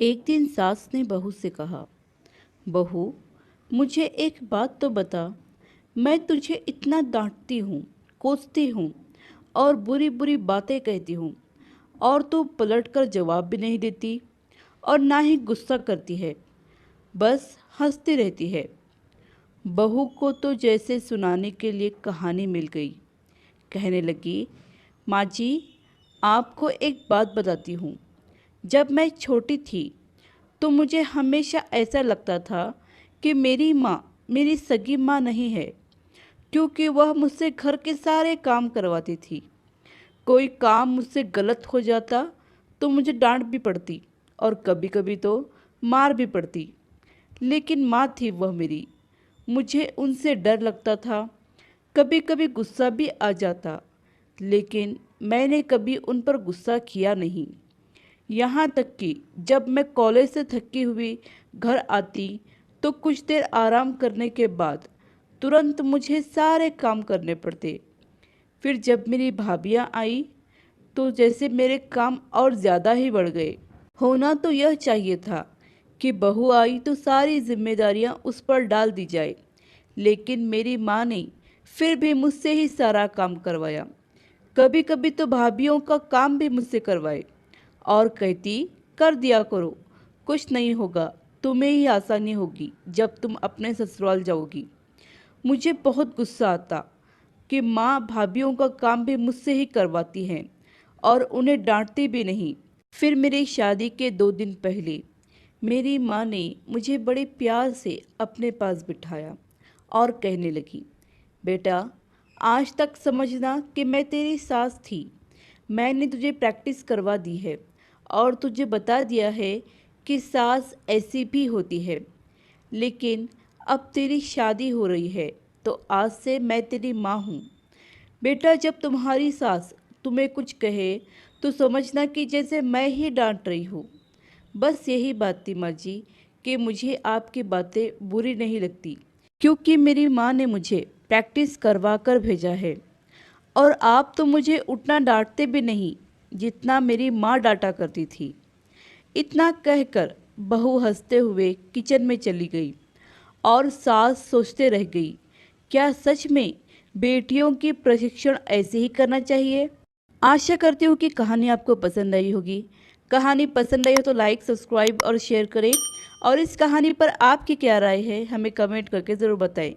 एक दिन सास ने बहू से कहा, बहू, मुझे एक बात तो बता। मैं तुझे इतना डांटती हूँ, कोसती हूँ और बुरी बुरी बातें कहती हूँ, और तू पलटकर जवाब भी नहीं देती और ना ही गुस्सा करती है, बस हंसती रहती है। बहू को तो जैसे सुनाने के लिए कहानी मिल गई। कहने लगी, माँ जी, आपको एक बात बताती हूँ। जब मैं छोटी थी तो मुझे हमेशा ऐसा लगता था कि मेरी माँ मेरी सगी माँ नहीं है, क्योंकि वह मुझसे घर के सारे काम करवाती थी। कोई काम मुझसे गलत हो जाता तो मुझे डांट भी पड़ती और कभी कभी तो मार भी पड़ती। लेकिन माँ थी वह मेरी, मुझे उनसे डर लगता था। कभी कभी गुस्सा भी आ जाता, लेकिन मैंने कभी उन पर गुस्सा किया नहीं। यहाँ तक कि जब मैं कॉलेज से थकी हुई घर आती तो कुछ देर आराम करने के बाद तुरंत मुझे सारे काम करने पड़ते। फिर जब मेरी भाभियाँ आई तो जैसे मेरे काम और ज़्यादा ही बढ़ गए। होना तो यह चाहिए था कि बहू आई तो सारी जिम्मेदारियां उस पर डाल दी जाए, लेकिन मेरी माँ ने फिर भी मुझसे ही सारा काम करवाया। कभी कभी तो भाभीियों का काम भी मुझसे करवाए और कहती, कर दिया करो, कुछ नहीं होगा, तुम्हें ही आसानी होगी जब तुम अपने ससुराल जाओगी। मुझे बहुत गुस्सा आता कि माँ भाभीियों का काम भी मुझसे ही करवाती हैं और उन्हें डांटती भी नहीं। फिर मेरी शादी के 2 दिन पहले मेरी माँ ने मुझे बड़े प्यार से अपने पास बिठाया और कहने लगी, बेटा, आज तक समझना कि मैं तेरी सास थी। मैंने तुझे प्रैक्टिस करवा दी है और तुझे बता दिया है कि सास ऐसी भी होती है। लेकिन अब तेरी शादी हो रही है तो आज से मैं तेरी माँ हूँ। बेटा, जब तुम्हारी सास तुम्हें कुछ कहे तो समझना कि जैसे मैं ही डांट रही हूँ। बस यही बात थी माँ जी, कि मुझे आपकी बातें बुरी नहीं लगती, क्योंकि मेरी माँ ने मुझे प्रैक्टिस करवा कर भेजा है। और आप तो मुझे उतना डांटते भी नहीं जितना मेरी माँ डांटा करती थी। इतना कहकर बहू हंसते हुए किचन में चली गई और सास सोचते रह गई, क्या सच में बेटियों की प्रशिक्षण ऐसे ही करना चाहिए। आशा करती हूँ कि कहानी आपको पसंद आई होगी। कहानी पसंद आई हो तो लाइक, सब्सक्राइब और शेयर करें, और इस कहानी पर आपकी क्या राय है हमें कमेंट करके ज़रूर बताएं।